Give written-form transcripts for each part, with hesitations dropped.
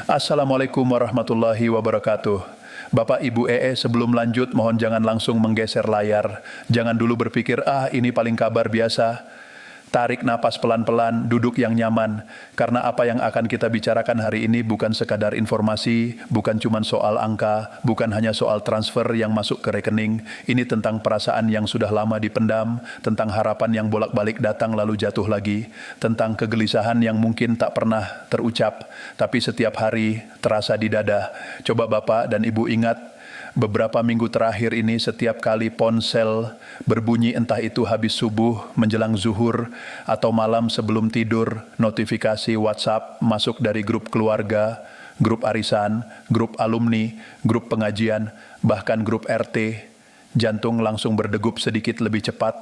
Assalamualaikum warahmatullahi wabarakatuh. Bapak Ibu sebelum lanjut mohon jangan langsung menggeser layar. Jangan dulu berpikir, ini paling kabar biasa. Tarik napas pelan-pelan, duduk yang nyaman. Karena apa yang akan kita bicarakan hari ini bukan sekadar informasi, bukan cuma soal angka, bukan hanya soal transfer yang masuk ke rekening. Ini tentang perasaan yang sudah lama dipendam, tentang harapan yang bolak-balik datang lalu jatuh lagi, tentang kegelisahan yang mungkin tak pernah terucap, tapi setiap hari terasa di dada. Coba Bapak dan Ibu ingat, beberapa minggu terakhir ini setiap kali ponsel berbunyi entah itu habis subuh, menjelang zuhur, atau malam sebelum tidur, notifikasi WhatsApp masuk dari grup keluarga, grup arisan, grup alumni, grup pengajian, bahkan grup RT, jantung langsung berdegup sedikit lebih cepat,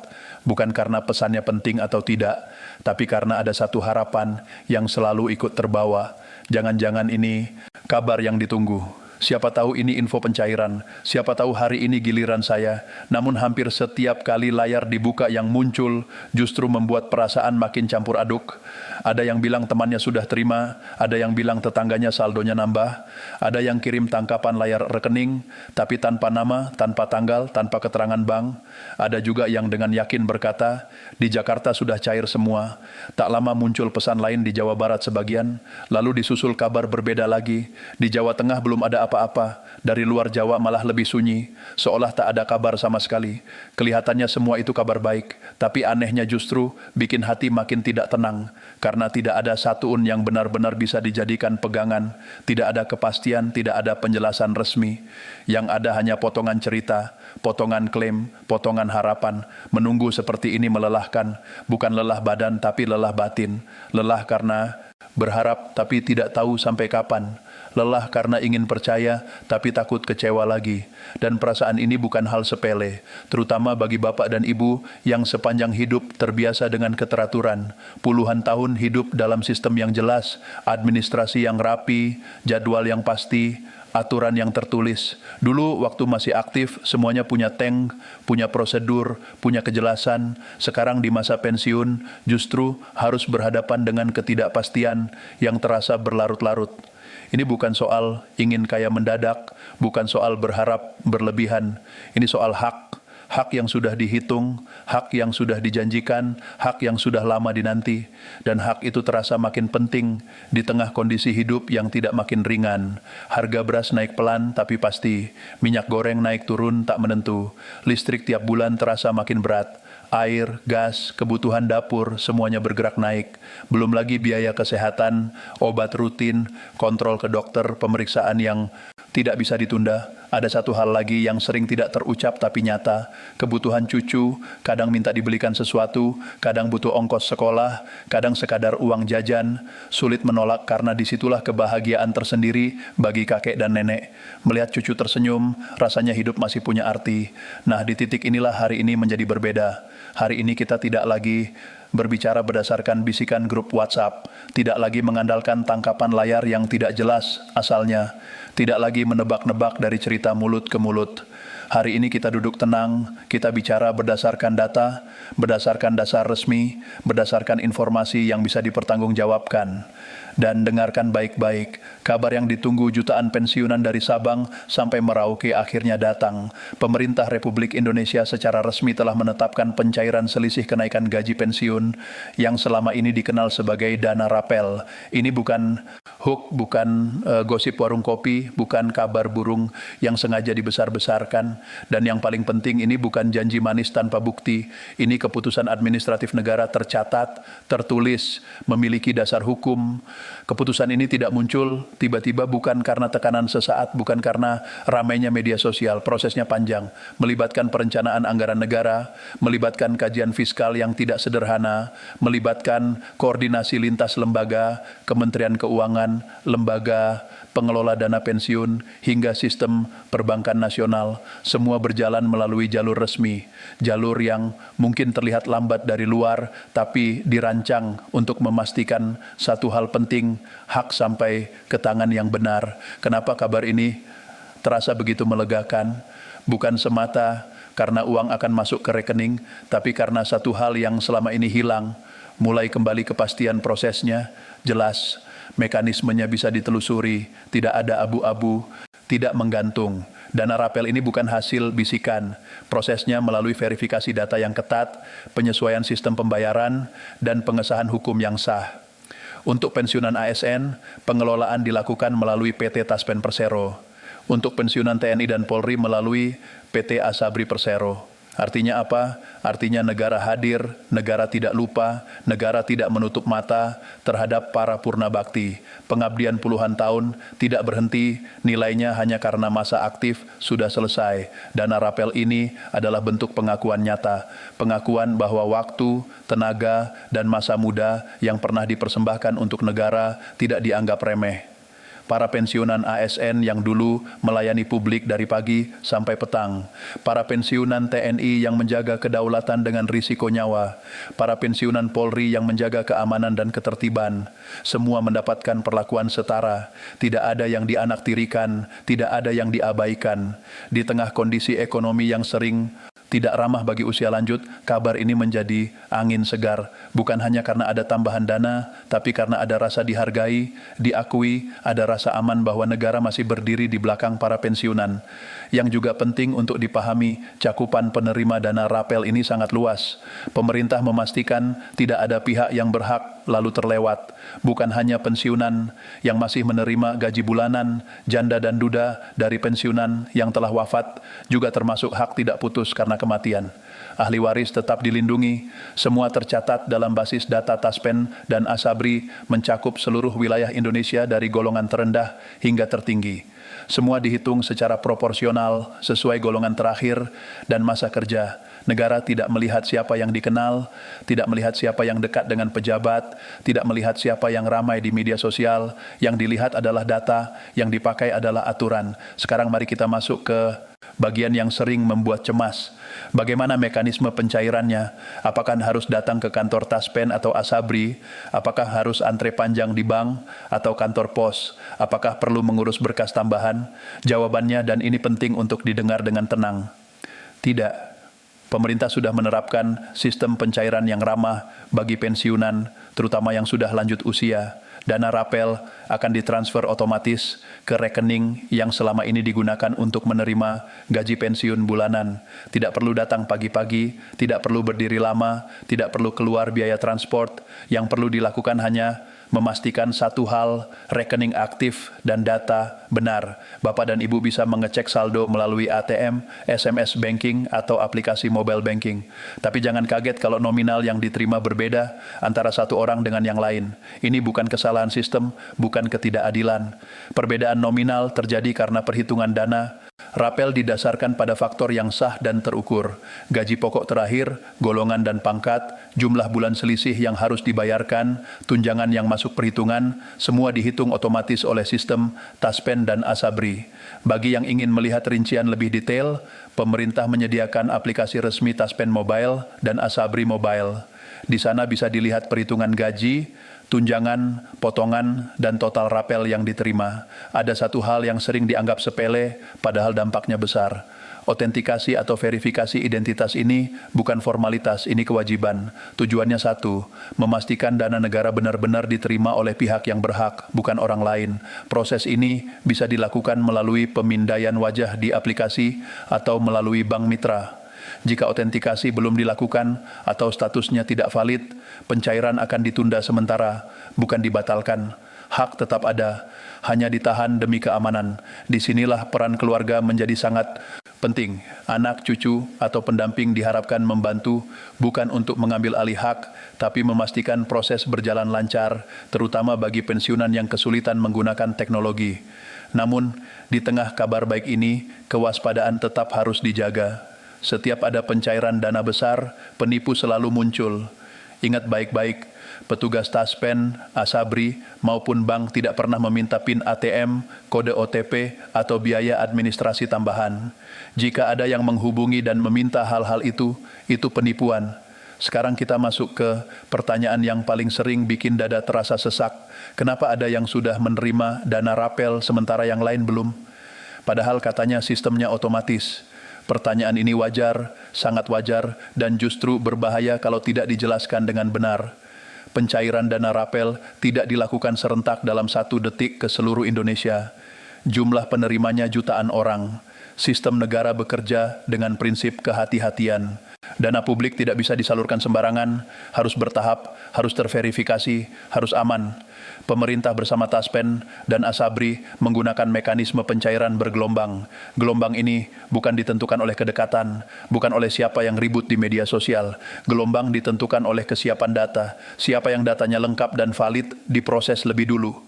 bukan karena pesannya penting atau tidak, tapi karena ada satu harapan yang selalu ikut terbawa. Jangan-jangan ini kabar yang ditunggu. Siapa tahu ini info pencairan, siapa tahu hari ini giliran saya. Namun hampir setiap kali layar dibuka yang muncul justru membuat perasaan makin campur aduk. Ada yang bilang temannya sudah terima, ada yang bilang tetangganya saldonya nambah, ada yang kirim tangkapan layar rekening, tapi tanpa nama, tanpa tanggal, tanpa keterangan bank. Ada juga yang dengan yakin berkata, di Jakarta sudah cair semua. Tak lama muncul pesan lain di Jawa Barat sebagian, lalu disusul kabar berbeda lagi. Di Jawa Tengah belum ada apa-apa, dari luar Jawa malah lebih sunyi, seolah tak ada kabar sama sekali. Kelihatannya semua itu kabar baik, tapi anehnya justru bikin hati makin tidak tenang, karena tidak ada satuun yang benar-benar bisa dijadikan pegangan, tidak ada kepastian, tidak ada penjelasan resmi. Yang ada hanya potongan cerita, potongan klaim, potongan harapan. Menunggu seperti ini melelahkan, bukan lelah badan tapi lelah batin, lelah karena berharap tapi tidak tahu sampai kapan. Lelah karena ingin percaya, tapi takut kecewa lagi. Dan perasaan ini bukan hal sepele, terutama bagi Bapak dan Ibu yang sepanjang hidup terbiasa dengan keteraturan. Puluhan tahun hidup dalam sistem yang jelas, administrasi yang rapi, jadwal yang pasti, aturan yang tertulis. Dulu waktu masih aktif, semuanya punya tank, punya prosedur, punya kejelasan. Sekarang di masa pensiun, justru harus berhadapan dengan ketidakpastian yang terasa berlarut-larut. Ini bukan soal ingin kaya mendadak, bukan soal berharap berlebihan. Ini soal hak, hak yang sudah dihitung, hak yang sudah dijanjikan, hak yang sudah lama dinanti. Dan hak itu terasa makin penting di tengah kondisi hidup yang tidak makin ringan. Harga beras naik pelan tapi pasti, minyak goreng naik turun tak menentu, listrik tiap bulan terasa makin berat. Air, gas, kebutuhan dapur, semuanya bergerak naik. Belum lagi biaya kesehatan, obat rutin, kontrol ke dokter, pemeriksaan yang tidak bisa ditunda. Ada satu hal lagi yang sering tidak terucap tapi nyata. Kebutuhan cucu, kadang minta dibelikan sesuatu, kadang butuh ongkos sekolah, kadang sekadar uang jajan. Sulit menolak karena disitulah kebahagiaan tersendiri bagi kakek dan nenek. Melihat cucu tersenyum, rasanya hidup masih punya arti. Nah, di titik inilah hari ini menjadi berbeda. Hari ini kita tidak lagi berbicara berdasarkan bisikan grup WhatsApp, tidak lagi mengandalkan tangkapan layar yang tidak jelas asalnya, tidak lagi menebak-nebak dari cerita mulut ke mulut. Hari ini kita duduk tenang, kita bicara berdasarkan data, berdasarkan dasar resmi, berdasarkan informasi yang bisa dipertanggungjawabkan. Dan dengarkan baik-baik, kabar yang ditunggu jutaan pensiunan dari Sabang sampai Merauke akhirnya datang. Pemerintah Republik Indonesia secara resmi telah menetapkan pencairan selisih kenaikan gaji pensiun yang selama ini dikenal sebagai dana rapel. Ini bukan hoax, bukan gosip warung kopi, bukan kabar burung yang sengaja dibesar-besarkan. Dan yang paling penting, ini bukan janji manis tanpa bukti. Ini keputusan administratif negara tercatat, tertulis, memiliki dasar hukum. Keputusan ini tidak muncul tiba-tiba, bukan karena tekanan sesaat, bukan karena ramainya media sosial. Prosesnya panjang, melibatkan perencanaan anggaran negara, melibatkan kajian fiskal yang tidak sederhana, melibatkan koordinasi lintas lembaga, Kementerian Keuangan, lembaga pengelola dana pensiun, hingga sistem perbankan nasional. Semua berjalan melalui jalur resmi, jalur yang mungkin terlihat lambat dari luar, tapi dirancang untuk memastikan satu hal penting, hak sampai ke tangan yang benar. Kenapa kabar ini terasa begitu melegakan? Bukan semata karena uang akan masuk ke rekening, tapi karena satu hal yang selama ini hilang, mulai kembali kepastian prosesnya, jelas. Mekanismenya bisa ditelusuri, tidak ada abu-abu, tidak menggantung. Dana rapel ini bukan hasil bisikan. Prosesnya melalui verifikasi data yang ketat, penyesuaian sistem pembayaran, dan pengesahan hukum yang sah. Untuk pensiunan ASN, pengelolaan dilakukan melalui PT Taspen Persero. Untuk pensiunan TNI dan Polri melalui PT Asabri Persero. Artinya apa? Artinya negara hadir, negara tidak lupa, negara tidak menutup mata terhadap para purna bakti. Pengabdian puluhan tahun tidak berhenti, nilainya hanya karena masa aktif sudah selesai. Dana rapel ini adalah bentuk pengakuan nyata, pengakuan bahwa waktu, tenaga, dan masa muda yang pernah dipersembahkan untuk negara tidak dianggap remeh. Para pensiunan ASN yang dulu melayani publik dari pagi sampai petang, para pensiunan TNI yang menjaga kedaulatan dengan risiko nyawa, para pensiunan Polri yang menjaga keamanan dan ketertiban, semua mendapatkan perlakuan setara, tidak ada yang dianaktirikan, tidak ada yang diabaikan. Di tengah kondisi ekonomi yang sering tidak ramah bagi usia lanjut, kabar ini menjadi angin segar, bukan hanya karena ada tambahan dana, tapi karena ada rasa dihargai, diakui, ada rasa aman bahwa negara masih berdiri di belakang para pensiunan. Yang juga penting untuk dipahami, cakupan penerima dana rapel ini sangat luas. Pemerintah memastikan tidak ada pihak yang berhak lalu terlewat. Bukan hanya pensiunan yang masih menerima gaji bulanan, janda dan duda dari pensiunan yang telah wafat, juga termasuk hak tidak putus karena kematian. Ahli waris tetap dilindungi, semua tercatat dalam basis data Taspen dan Asabri mencakup seluruh wilayah Indonesia dari golongan terendah hingga tertinggi. Semua dihitung secara proporsional sesuai golongan terakhir dan masa kerja. Negara tidak melihat siapa yang dikenal, tidak melihat siapa yang dekat dengan pejabat, tidak melihat siapa yang ramai di media sosial. Yang dilihat adalah data, yang dipakai adalah aturan. Sekarang mari kita masuk ke bagian yang sering membuat cemas. Bagaimana mekanisme pencairannya? Apakah harus datang ke kantor Taspen atau Asabri? Apakah harus antre panjang di bank atau kantor pos? Apakah perlu mengurus berkas tambahan? Jawabannya, dan ini penting untuk didengar dengan tenang, tidak. Pemerintah sudah menerapkan sistem pencairan yang ramah bagi pensiunan, terutama yang sudah lanjut usia. Dana rapel akan ditransfer otomatis ke rekening yang selama ini digunakan untuk menerima gaji pensiun bulanan. Tidak perlu datang pagi-pagi, tidak perlu berdiri lama, tidak perlu keluar biaya transport. Yang perlu dilakukan hanya memastikan satu hal, rekening aktif dan data benar. Bapak dan Ibu bisa mengecek saldo melalui ATM, SMS banking, atau aplikasi mobile banking. Tapi jangan kaget kalau nominal yang diterima berbeda antara satu orang dengan yang lain. Ini bukan kesalahan sistem, bukan ketidakadilan. Perbedaan nominal terjadi karena perhitungan dana. Rapel didasarkan pada faktor yang sah dan terukur. Gaji pokok terakhir, golongan dan pangkat, jumlah bulan selisih yang harus dibayarkan, tunjangan yang masuk perhitungan, semua dihitung otomatis oleh sistem Taspen dan Asabri. Bagi yang ingin melihat rincian lebih detail, pemerintah menyediakan aplikasi resmi Taspen Mobile dan Asabri Mobile. Di sana bisa dilihat perhitungan gaji, tunjangan, potongan, dan total rapel yang diterima. Ada satu hal yang sering dianggap sepele, padahal dampaknya besar. Otentikasi atau verifikasi identitas ini bukan formalitas, ini kewajiban. Tujuannya satu, memastikan dana negara benar-benar diterima oleh pihak yang berhak, bukan orang lain. Proses ini bisa dilakukan melalui pemindaian wajah di aplikasi atau melalui bank mitra. Jika otentikasi belum dilakukan atau statusnya tidak valid, pencairan akan ditunda sementara, bukan dibatalkan. Hak tetap ada, hanya ditahan demi keamanan. Disinilah peran keluarga menjadi sangat penting. Anak, cucu, atau pendamping diharapkan membantu, bukan untuk mengambil alih hak, tapi memastikan proses berjalan lancar, terutama bagi pensiunan yang kesulitan menggunakan teknologi. Namun, di tengah kabar baik ini, kewaspadaan tetap harus dijaga. Setiap ada pencairan dana besar, penipu selalu muncul. Ingat baik-baik, petugas Taspen, Asabri, maupun bank tidak pernah meminta PIN ATM, kode OTP, atau biaya administrasi tambahan. Jika ada yang menghubungi dan meminta hal-hal itu penipuan. Sekarang kita masuk ke pertanyaan yang paling sering bikin dada terasa sesak. Kenapa ada yang sudah menerima dana rapel sementara yang lain belum? Padahal katanya sistemnya otomatis. Pertanyaan ini wajar, sangat wajar, dan justru berbahaya kalau tidak dijelaskan dengan benar. pencairan dana rapel tidak dilakukan serentak dalam 1 detik ke seluruh Indonesia. Jumlah penerimanya jutaan orang. Sistem negara bekerja dengan prinsip kehati-hatian. Dana publik tidak bisa disalurkan sembarangan, harus bertahap, harus terverifikasi, harus aman. Pemerintah bersama Taspen dan Asabri menggunakan mekanisme pencairan bergelombang. Gelombang ini bukan ditentukan oleh kedekatan, bukan oleh siapa yang ribut di media sosial. Gelombang ditentukan oleh kesiapan data. Siapa yang datanya lengkap dan valid diproses lebih dulu.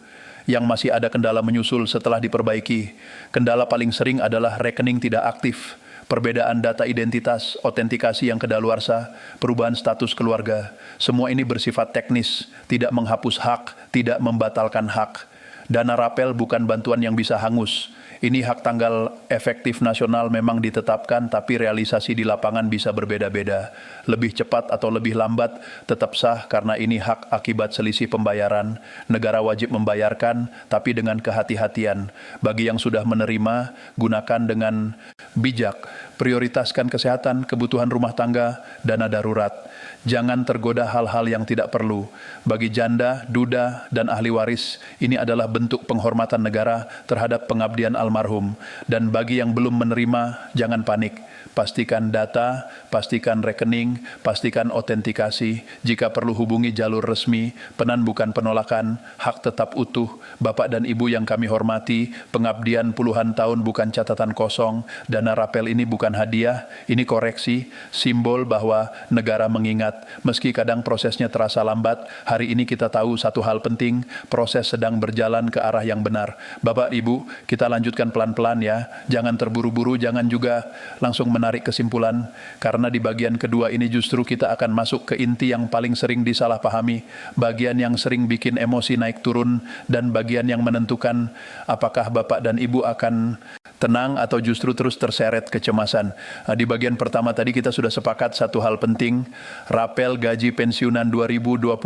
Yang masih ada kendala menyusul setelah diperbaiki. Kendala paling sering adalah rekening tidak aktif, perbedaan data identitas, autentikasi yang kedaluarsa, perubahan status keluarga. Semua ini bersifat teknis, tidak menghapus hak, tidak membatalkan hak. Dana rapel bukan bantuan yang bisa hangus. Ini hak tanggal efektif nasional memang ditetapkan, tapi realisasi di lapangan bisa berbeda-beda. Lebih cepat atau lebih lambat tetap sah karena ini hak akibat selisih pembayaran. Negara wajib membayarkan, tapi dengan kehati-hatian. Bagi yang sudah menerima, gunakan dengan bijak. Prioritaskan kesehatan, kebutuhan rumah tangga, dana darurat. Jangan tergoda hal-hal yang tidak perlu. Bagi janda, duda, dan ahli waris, ini adalah bentuk penghormatan negara terhadap pengabdian almarhum. Dan bagi yang belum menerima, jangan panik. Pastikan data, pastikan rekening, pastikan autentikasi. Jika perlu hubungi jalur resmi, penan bukan penolakan, hak tetap utuh. Bapak dan Ibu yang kami hormati, pengabdian puluhan tahun bukan catatan kosong. Dana rapel ini bukan hadiah, ini koreksi, simbol bahwa negara mengingat. Meski kadang prosesnya terasa lambat, hari ini kita tahu satu hal penting, proses sedang berjalan ke arah yang benar. Bapak, Ibu, kita lanjutkan pelan-pelan ya. Jangan terburu-buru, jangan juga langsung menarik kesimpulan, karena di bagian kedua ini justru kita akan masuk ke inti yang paling sering disalahpahami, bagian yang sering bikin emosi naik turun, dan bagian yang menentukan apakah Bapak dan Ibu akan tenang atau justru terus terseret kecemasan. Di bagian pertama tadi kita sudah sepakat satu hal penting, rapel gaji pensiunan 2026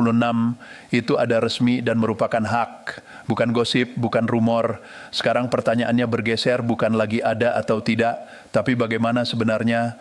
itu ada resmi dan merupakan hak, bukan gosip, bukan rumor. Sekarang pertanyaannya bergeser, bukan lagi ada atau tidak, tapi bagaimana sebenarnya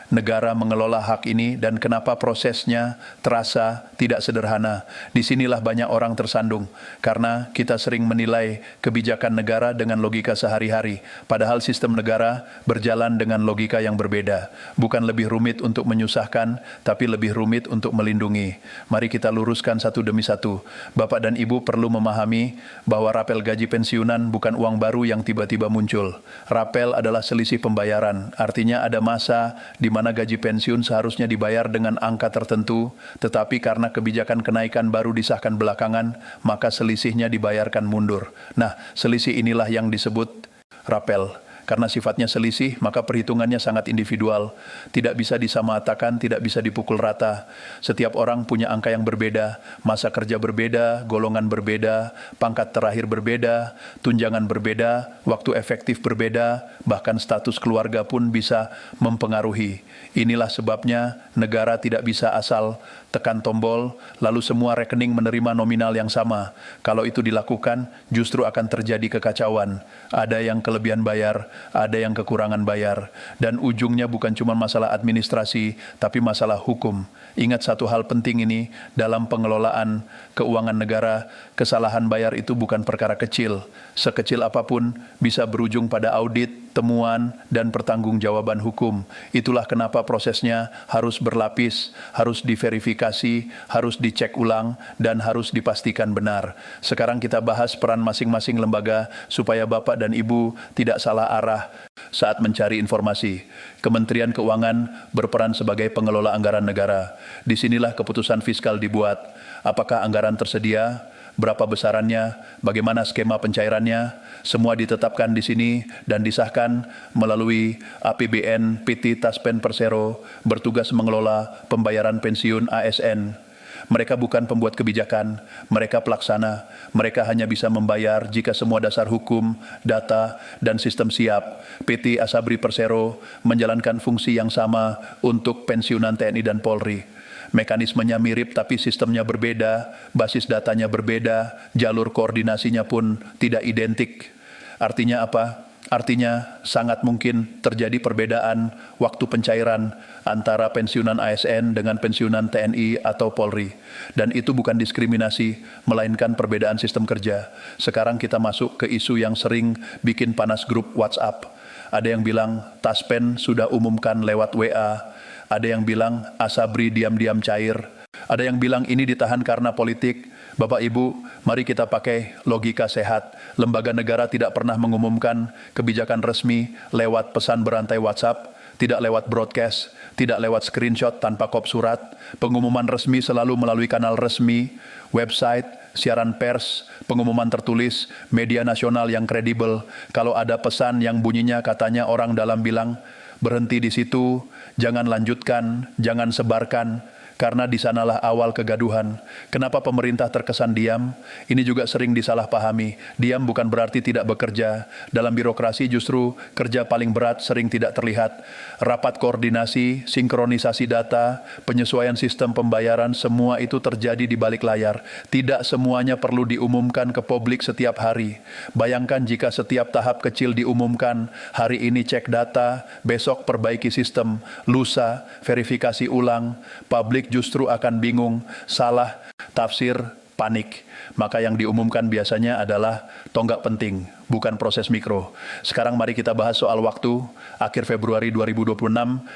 negara mengelola hak ini dan kenapa prosesnya terasa tidak sederhana. Disinilah banyak orang tersandung karena kita sering menilai kebijakan negara dengan logika sehari-hari. Padahal sistem negara berjalan dengan logika yang berbeda. Bukan lebih rumit untuk menyusahkan, tapi lebih rumit untuk melindungi. Mari kita luruskan satu demi satu. Bapak dan Ibu perlu memahami bahwa rapel gaji pensiunan bukan uang baru yang tiba-tiba muncul. Rapel adalah selisih pembayaran. Artinya ada masa di mana gaji pensiun seharusnya dibayar dengan angka tertentu, tetapi karena kebijakan kenaikan baru disahkan belakangan, maka selisihnya dibayarkan mundur. Nah, selisih inilah yang disebut rapel. Karena sifatnya selisih, maka perhitungannya sangat individual. Tidak bisa disamatakan, tidak bisa dipukul rata. Setiap orang punya angka yang berbeda, masa kerja berbeda, golongan berbeda, pangkat terakhir berbeda, tunjangan berbeda, waktu efektif berbeda, bahkan status keluarga pun bisa mempengaruhi. Inilah sebabnya negara tidak bisa asal tekan tombol, lalu semua rekening menerima nominal yang sama. Kalau itu dilakukan, justru akan terjadi kekacauan. Ada yang kelebihan bayar, ada yang kekurangan bayar. Dan ujungnya bukan cuma masalah administrasi, tapi masalah hukum. Ingat satu hal penting ini, dalam pengelolaan keuangan negara, kesalahan bayar itu bukan perkara kecil. Sekecil apapun bisa berujung pada audit, temuan, dan pertanggungjawaban hukum. Itulah kenapa prosesnya harus berlapis, harus diverifikasi, harus dicek ulang, dan harus dipastikan benar. Sekarang kita bahas peran masing-masing lembaga supaya Bapak dan Ibu tidak salah arah saat mencari informasi. Kementerian Keuangan berperan sebagai pengelola anggaran negara. Disinilah keputusan fiskal dibuat. Apakah anggaran tersedia? Berapa besarannya, bagaimana skema pencairannya, semua ditetapkan di sini dan disahkan melalui APBN PT Taspen Persero bertugas mengelola pembayaran pensiun ASN. Mereka bukan pembuat kebijakan, mereka pelaksana. Mereka hanya bisa membayar jika semua dasar hukum, data, dan sistem siap. PT Asabri Persero menjalankan fungsi yang sama untuk pensiunan TNI dan Polri. Mekanismenya mirip tapi sistemnya berbeda, basis datanya berbeda, jalur koordinasinya pun tidak identik. Artinya apa? Artinya sangat mungkin terjadi perbedaan waktu pencairan antara pensiunan ASN dengan pensiunan TNI atau Polri. Dan itu bukan diskriminasi, melainkan perbedaan sistem kerja. Sekarang kita masuk ke isu yang sering bikin panas grup WhatsApp. Ada yang bilang Taspen sudah umumkan lewat WA, ada yang bilang Asabri diam-diam cair, ada yang bilang ini ditahan karena politik. Bapak Ibu, mari kita pakai logika sehat. Lembaga negara tidak pernah mengumumkan kebijakan resmi lewat pesan berantai WhatsApp, tidak lewat broadcast, tidak lewat screenshot tanpa kop surat. Pengumuman resmi selalu melalui kanal resmi, website, siaran pers, pengumuman tertulis, media nasional yang kredibel. Kalau ada pesan yang bunyinya katanya orang dalam bilang, berhenti di situ, jangan lanjutkan, jangan sebarkan, karena di sanalah awal kegaduhan. Kenapa pemerintah terkesan diam? Ini juga sering disalahpahami. Diam bukan berarti tidak bekerja. Dalam birokrasi justru kerja paling berat sering tidak terlihat. Rapat koordinasi, sinkronisasi data, penyesuaian sistem pembayaran, semua itu terjadi di balik layar. Tidak semuanya perlu diumumkan ke publik setiap hari. Bayangkan jika setiap tahap kecil diumumkan, hari ini cek data, besok perbaiki sistem, lusa, verifikasi ulang, publik justru akan bingung, salah, tafsir, panik. Maka yang diumumkan biasanya adalah tonggak penting, bukan proses mikro. Sekarang mari kita bahas soal waktu. Akhir Februari 2026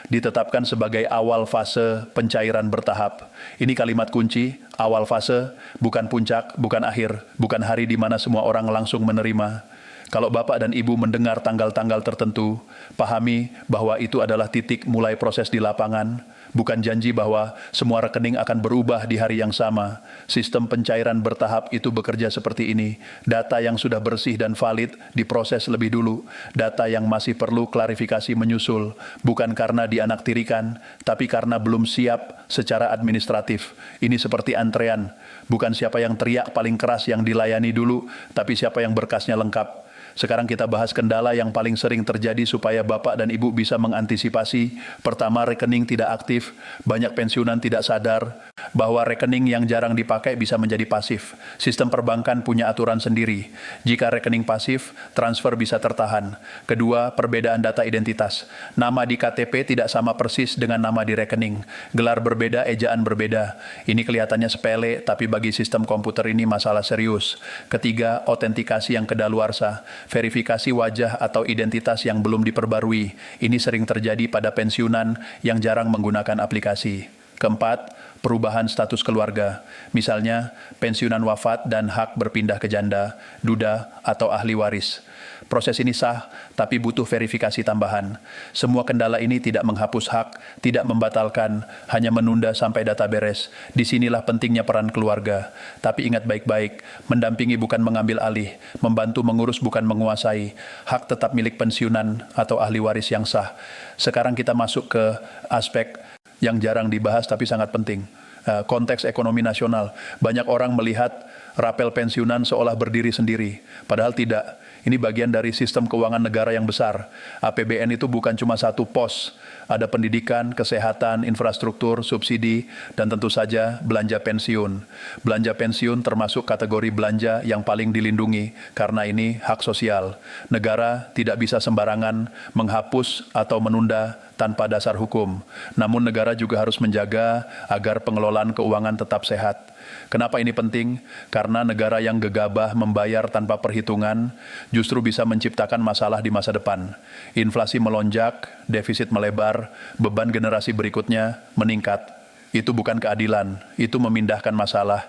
ditetapkan sebagai awal fase pencairan bertahap. Ini kalimat kunci, awal fase, bukan puncak, bukan akhir, bukan hari di mana semua orang langsung menerima. Kalau Bapak dan Ibu mendengar tanggal-tanggal tertentu, pahami bahwa itu adalah titik mulai proses di lapangan, bukan janji bahwa semua rekening akan berubah di hari yang sama. Sistem pencairan bertahap itu bekerja seperti ini. Data yang sudah bersih dan valid diproses lebih dulu. Data yang masih perlu klarifikasi menyusul, bukan karena dianaktirikan, tapi karena belum siap secara administratif. Ini seperti antrean, bukan siapa yang teriak paling keras yang dilayani dulu, tapi siapa yang berkasnya lengkap. Sekarang kita bahas kendala yang paling sering terjadi supaya Bapak dan Ibu bisa mengantisipasi. Pertama, rekening tidak aktif. Banyak pensiunan tidak sadar bahwa rekening yang jarang dipakai bisa menjadi pasif. Sistem perbankan punya aturan sendiri. Jika rekening pasif, transfer bisa tertahan. Kedua, perbedaan data identitas. Nama di KTP tidak sama persis dengan nama di rekening. Gelar berbeda, ejaan berbeda. Ini kelihatannya sepele, tapi bagi sistem komputer ini masalah serius. Ketiga, autentikasi yang kedaluarsa. Verifikasi wajah atau identitas yang belum diperbarui. Ini sering terjadi pada pensiunan yang jarang menggunakan aplikasi. Keempat, perubahan status keluarga. Misalnya, pensiunan wafat dan hak berpindah ke janda, duda, atau ahli waris. Proses ini sah, tapi butuh verifikasi tambahan. Semua kendala ini tidak menghapus hak, tidak membatalkan, hanya menunda sampai data beres. Disinilah pentingnya peran keluarga. Tapi ingat baik-baik, mendampingi bukan mengambil alih, membantu mengurus bukan menguasai. Hak tetap milik pensiunan atau ahli waris yang sah. Sekarang kita masuk ke aspek yang jarang dibahas tapi sangat penting. Konteks ekonomi nasional. Banyak orang melihat rapel pensiunan seolah berdiri sendiri, padahal tidak. Ini bagian dari sistem keuangan negara yang besar. APBN itu bukan cuma satu pos. Ada pendidikan, kesehatan, infrastruktur, subsidi, dan tentu saja belanja pensiun. Belanja pensiun termasuk kategori belanja yang paling dilindungi karena ini hak sosial. Negara tidak bisa sembarangan menghapus atau menunda tanpa dasar hukum. Namun negara juga harus menjaga agar pengelolaan keuangan tetap sehat. Kenapa ini penting? Karena negara yang gegabah membayar tanpa perhitungan justru bisa menciptakan masalah di masa depan. Inflasi melonjak, defisit melebar, beban generasi berikutnya meningkat. Itu bukan keadilan, itu memindahkan masalah.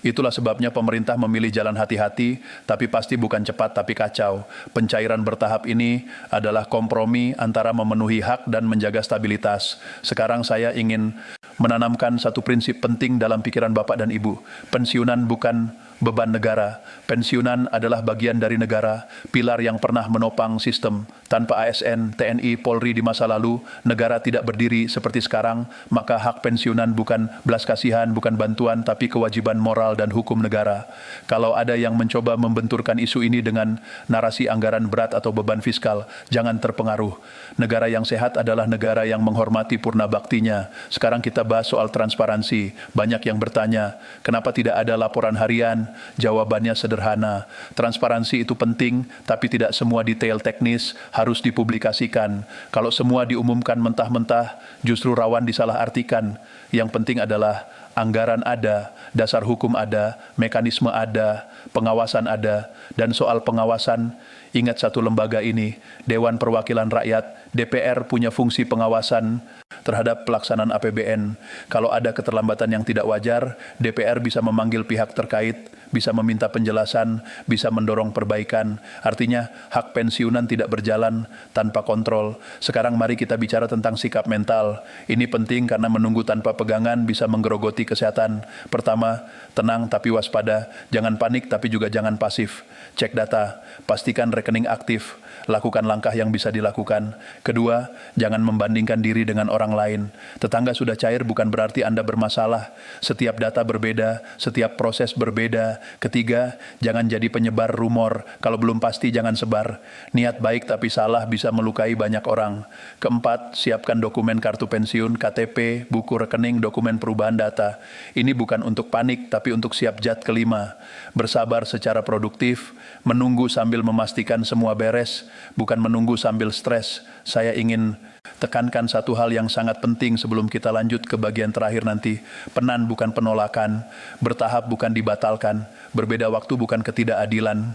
Itulah sebabnya pemerintah memilih jalan hati-hati, tapi pasti bukan cepat tapi kacau. Pencairan bertahap ini adalah kompromi antara memenuhi hak dan menjaga stabilitas. Sekarang saya ingin menanamkan satu prinsip penting dalam pikiran Bapak dan Ibu. Pensiunan bukan beban negara. Pensiunan adalah bagian dari negara, pilar yang pernah menopang sistem. Tanpa ASN, TNI, Polri di masa lalu, negara tidak berdiri seperti sekarang, maka hak pensiunan bukan belas kasihan, bukan bantuan, tapi kewajiban moral dan hukum negara. Kalau ada yang mencoba membenturkan isu ini dengan narasi anggaran berat atau beban fiskal, jangan terpengaruh. Negara yang sehat adalah negara yang menghormati purna baktinya. Sekarang kita bahas soal transparansi. Banyak yang bertanya, kenapa tidak ada laporan harian, Jawabannya sederhana. Transparansi itu penting, tapi tidak semua detail teknis harus dipublikasikan. Kalau semua diumumkan mentah-mentah, justru rawan disalahartikan. Yang penting adalah anggaran ada, dasar hukum ada, mekanisme ada, pengawasan ada. Dan soal pengawasan, ingat satu lembaga ini, Dewan Perwakilan Rakyat, DPR punya fungsi pengawasan terhadap pelaksanaan APBN. Kalau ada keterlambatan yang tidak wajar, DPR bisa memanggil pihak terkait, bisa meminta penjelasan, bisa mendorong perbaikan. Artinya, hak pensiunan tidak berjalan tanpa kontrol. Sekarang mari kita bicara tentang sikap mental. Ini penting karena menunggu tanpa pegangan bisa menggerogoti kesehatan. Pertama, tenang tapi waspada. Jangan panik tapi juga jangan pasif. Cek data, pastikan rekening aktif. Lakukan langkah yang bisa dilakukan. Kedua, jangan membandingkan diri dengan orang lain. Tetangga sudah cair bukan berarti Anda bermasalah. Setiap data berbeda, setiap proses berbeda. Ketiga, jangan jadi penyebar rumor. Kalau belum pasti jangan sebar. Niat baik tapi salah bisa melukai banyak orang. Keempat, siapkan dokumen kartu pensiun, KTP, buku rekening, dokumen perubahan data. Ini bukan untuk panik tapi untuk siap jat kelima. Bersabar secara produktif, menunggu sambil memastikan semua beres, bukan menunggu sambil stres. Saya ingin tekankan satu hal yang sangat penting sebelum kita lanjut ke bagian terakhir nanti. Penan bukan penolakan, bertahap bukan dibatalkan, berbeda waktu bukan ketidakadilan.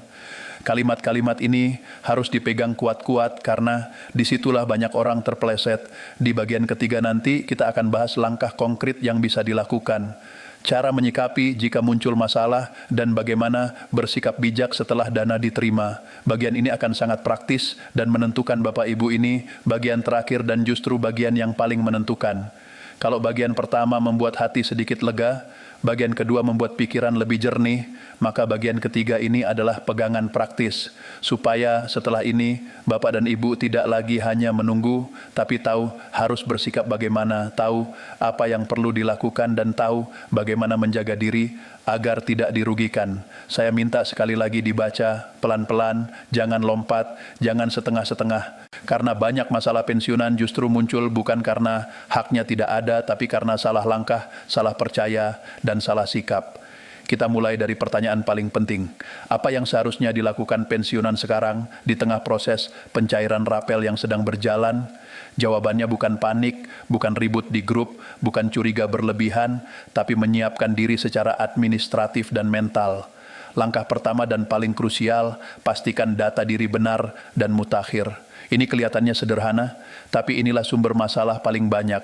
Kalimat-kalimat ini harus dipegang kuat-kuat karena disitulah banyak orang terpeleset. Di bagian ketiga nanti kita akan bahas langkah konkret yang bisa dilakukan. Cara menyikapi jika muncul masalah dan bagaimana bersikap bijak setelah dana diterima. Bagian ini akan sangat praktis dan menentukan Bapak Ibu ini bagian terakhir dan justru bagian yang paling menentukan. Kalau bagian pertama membuat hati sedikit lega, bagian kedua membuat pikiran lebih jernih, maka bagian ketiga ini adalah pegangan praktis. Supaya setelah ini Bapak dan Ibu tidak lagi hanya menunggu, tapi tahu harus bersikap bagaimana, tahu apa yang perlu dilakukan dan tahu bagaimana menjaga diri agar tidak dirugikan. Saya minta sekali lagi dibaca pelan-pelan, jangan lompat, jangan setengah-setengah. Karena banyak masalah pensiunan justru muncul bukan karena haknya tidak ada, tapi karena salah langkah, salah percaya, dan salah sikap. Kita mulai dari pertanyaan paling penting. Apa yang seharusnya dilakukan pensiunan sekarang di tengah proses pencairan rapel yang sedang berjalan? Jawabannya bukan panik, bukan ribut di grup, bukan curiga berlebihan, tapi menyiapkan diri secara administratif dan mental. Langkah pertama dan paling krusial, pastikan data diri benar dan mutakhir. Ini kelihatannya sederhana, tapi inilah sumber masalah paling banyak.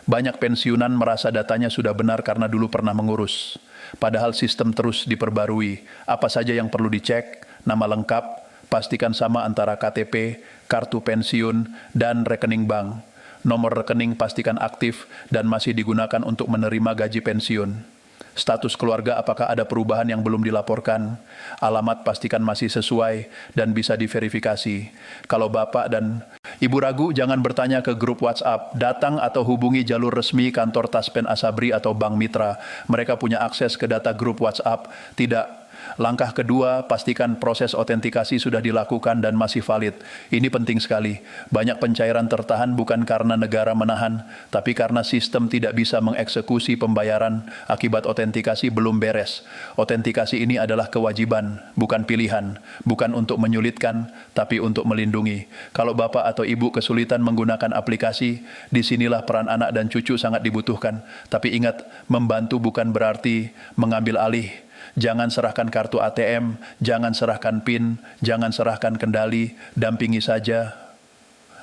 Banyak pensiunan merasa datanya sudah benar karena dulu pernah mengurus. Padahal sistem terus diperbarui. Apa saja yang perlu dicek, nama lengkap, pastikan sama antara KTP, kartu pensiun, dan rekening bank. Nomor rekening pastikan aktif dan masih digunakan untuk menerima gaji pensiun. Status keluarga apakah ada perubahan yang belum dilaporkan. Alamat pastikan masih sesuai dan bisa diverifikasi. Kalau Bapak dan Ibu ragu, jangan bertanya ke grup WhatsApp. Datang atau hubungi jalur resmi kantor Taspen Asabri atau Bank Mitra. Mereka punya akses ke data grup WhatsApp. Tidak. Langkah kedua, pastikan proses autentikasi sudah dilakukan dan masih valid. Ini penting sekali. Banyak pencairan tertahan bukan karena negara menahan, tapi karena sistem tidak bisa mengeksekusi pembayaran akibat autentikasi belum beres. Autentikasi ini adalah kewajiban, bukan pilihan. Bukan untuk menyulitkan, tapi untuk melindungi. Kalau Bapak atau Ibu kesulitan menggunakan aplikasi, disinilah peran anak dan cucu sangat dibutuhkan. Tapi ingat, membantu bukan berarti mengambil alih. Jangan serahkan kartu ATM, jangan serahkan PIN, jangan serahkan kendali, dampingi saja.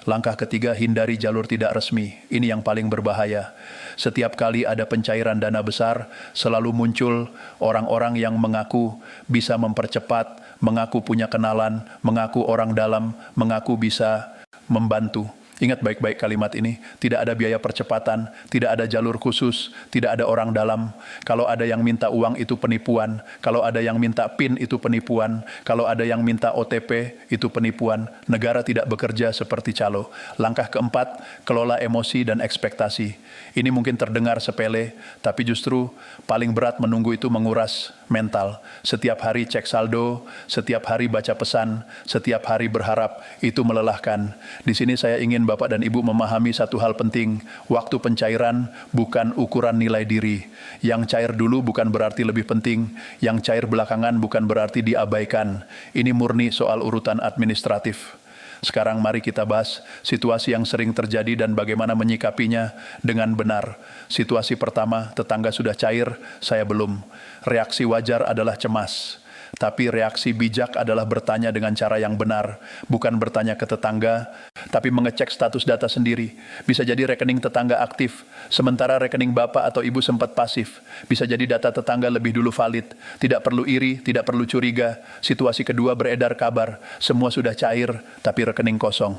Langkah ketiga, hindari jalur tidak resmi. Ini yang paling berbahaya. Setiap kali ada pencairan dana besar, selalu muncul orang-orang yang mengaku bisa mempercepat, mengaku punya kenalan, mengaku orang dalam, mengaku bisa membantu. Ingat baik-baik kalimat ini, tidak ada biaya percepatan, tidak ada jalur khusus, tidak ada orang dalam. Kalau ada yang minta uang itu penipuan, kalau ada yang minta PIN itu penipuan, kalau ada yang minta OTP itu penipuan. Negara tidak bekerja seperti calo. Langkah keempat, kelola emosi dan ekspektasi. Ini mungkin terdengar sepele, tapi justru paling berat menunggu itu menguras mental. Setiap hari cek saldo, setiap hari baca pesan, setiap hari berharap, itu melelahkan. Di sini saya ingin Bapak dan Ibu memahami satu hal penting, waktu pencairan bukan ukuran nilai diri. Yang cair dulu bukan berarti lebih penting, yang cair belakangan bukan berarti diabaikan. Ini murni soal urutan administratif. Sekarang mari kita bahas situasi yang sering terjadi dan bagaimana menyikapinya dengan benar. Situasi pertama, tetangga sudah cair, saya belum. Reaksi wajar adalah cemas. Tapi reaksi bijak adalah bertanya dengan cara yang benar, bukan bertanya ke tetangga, tapi mengecek status data sendiri. Bisa jadi rekening tetangga aktif, sementara rekening Bapak atau Ibu sempat pasif. Bisa jadi data tetangga lebih dulu valid. Tidak perlu iri, tidak perlu curiga. Situasi kedua beredar kabar, semua sudah cair, tapi rekening kosong.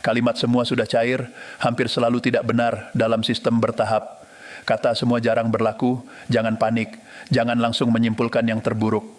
Kalimat semua sudah cair hampir selalu tidak benar dalam sistem bertahap. Kata semua jarang berlaku, jangan panik, jangan langsung menyimpulkan yang terburuk.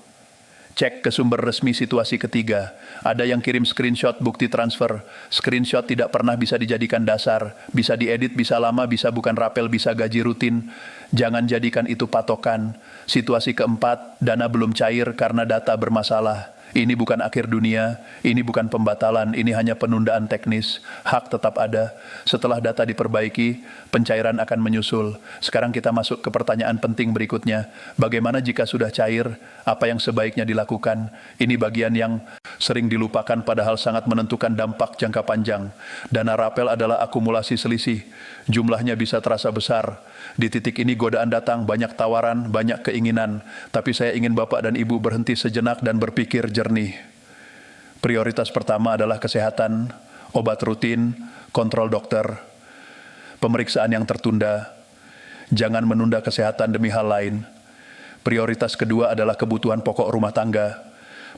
Cek ke sumber resmi situasi ketiga. Ada yang kirim screenshot bukti transfer. Screenshot tidak pernah bisa dijadikan dasar. Bisa diedit, bisa lama, bisa bukan rapel, bisa gaji rutin. Jangan jadikan itu patokan. Situasi keempat, dana belum cair karena data bermasalah. Ini bukan akhir dunia, ini bukan pembatalan, ini hanya penundaan teknis. Hak tetap ada. Setelah data diperbaiki, pencairan akan menyusul. Sekarang kita masuk ke pertanyaan penting berikutnya. Bagaimana jika sudah cair? Apa yang sebaiknya dilakukan? Ini bagian yang sering dilupakan padahal sangat menentukan dampak jangka panjang. Dana rapel adalah akumulasi selisih. Jumlahnya bisa terasa besar. Di titik ini godaan datang, banyak tawaran, banyak keinginan. Tapi saya ingin Bapak dan Ibu berhenti sejenak dan berpikir jernih. Prioritas pertama adalah kesehatan, obat rutin, kontrol dokter, pemeriksaan yang tertunda. Jangan menunda kesehatan demi hal lain. Prioritas kedua adalah kebutuhan pokok rumah tangga.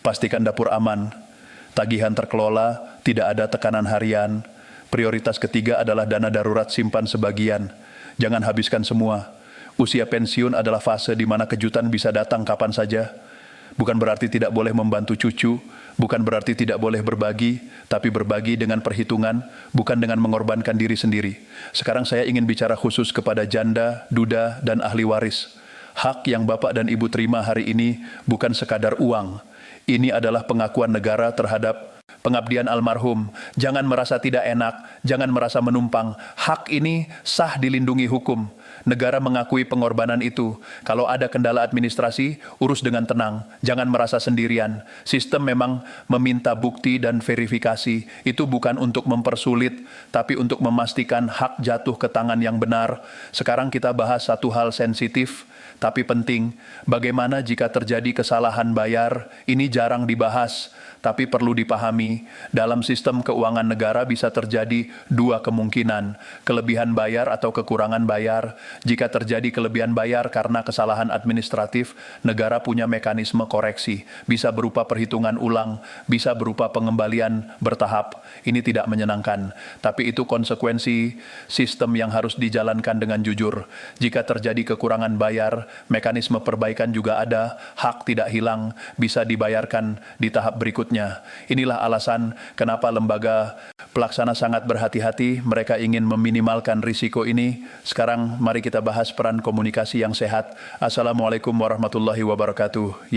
Pastikan dapur aman, tagihan terkelola, tidak ada tekanan harian. Prioritas ketiga adalah dana darurat simpan sebagian. Jangan habiskan semua. Usia pensiun adalah fase di mana kejutan bisa datang kapan saja. Bukan berarti tidak boleh membantu cucu, bukan berarti tidak boleh berbagi, tapi berbagi dengan perhitungan, bukan dengan mengorbankan diri sendiri. Sekarang saya ingin bicara khusus kepada janda, duda, dan ahli waris. Hak yang Bapak dan Ibu terima hari ini bukan sekadar uang. Ini adalah pengakuan negara terhadap pengabdian almarhum. Jangan merasa tidak enak, jangan merasa menumpang. Hak ini sah dilindungi hukum. Negara mengakui pengorbanan itu. Kalau ada kendala administrasi, urus dengan tenang. Jangan merasa sendirian. Sistem memang meminta bukti dan verifikasi. Itu bukan untuk mempersulit, tapi untuk memastikan hak jatuh ke tangan yang benar. Sekarang kita bahas satu hal sensitif, tapi penting. Bagaimana jika terjadi kesalahan bayar? Ini jarang dibahas, tapi perlu dipahami. Dalam sistem keuangan negara bisa terjadi dua kemungkinan, kelebihan bayar atau kekurangan bayar. Jika terjadi kelebihan bayar karena kesalahan administratif, negara punya mekanisme koreksi. Bisa berupa perhitungan ulang, bisa berupa pengembalian bertahap. Ini tidak menyenangkan, tapi itu konsekuensi sistem yang harus dijalankan dengan jujur. Jika terjadi kekurangan bayar, mekanisme perbaikan juga ada, hak tidak hilang, bisa dibayarkan di tahap berikutnya. Inilah alasan kenapa lembaga pelaksana sangat berhati-hati, mereka ingin meminimalkan risiko ini. Sekarang mari kita bahas peran komunikasi yang sehat. Assalamualaikum warahmatullahi wabarakatuh.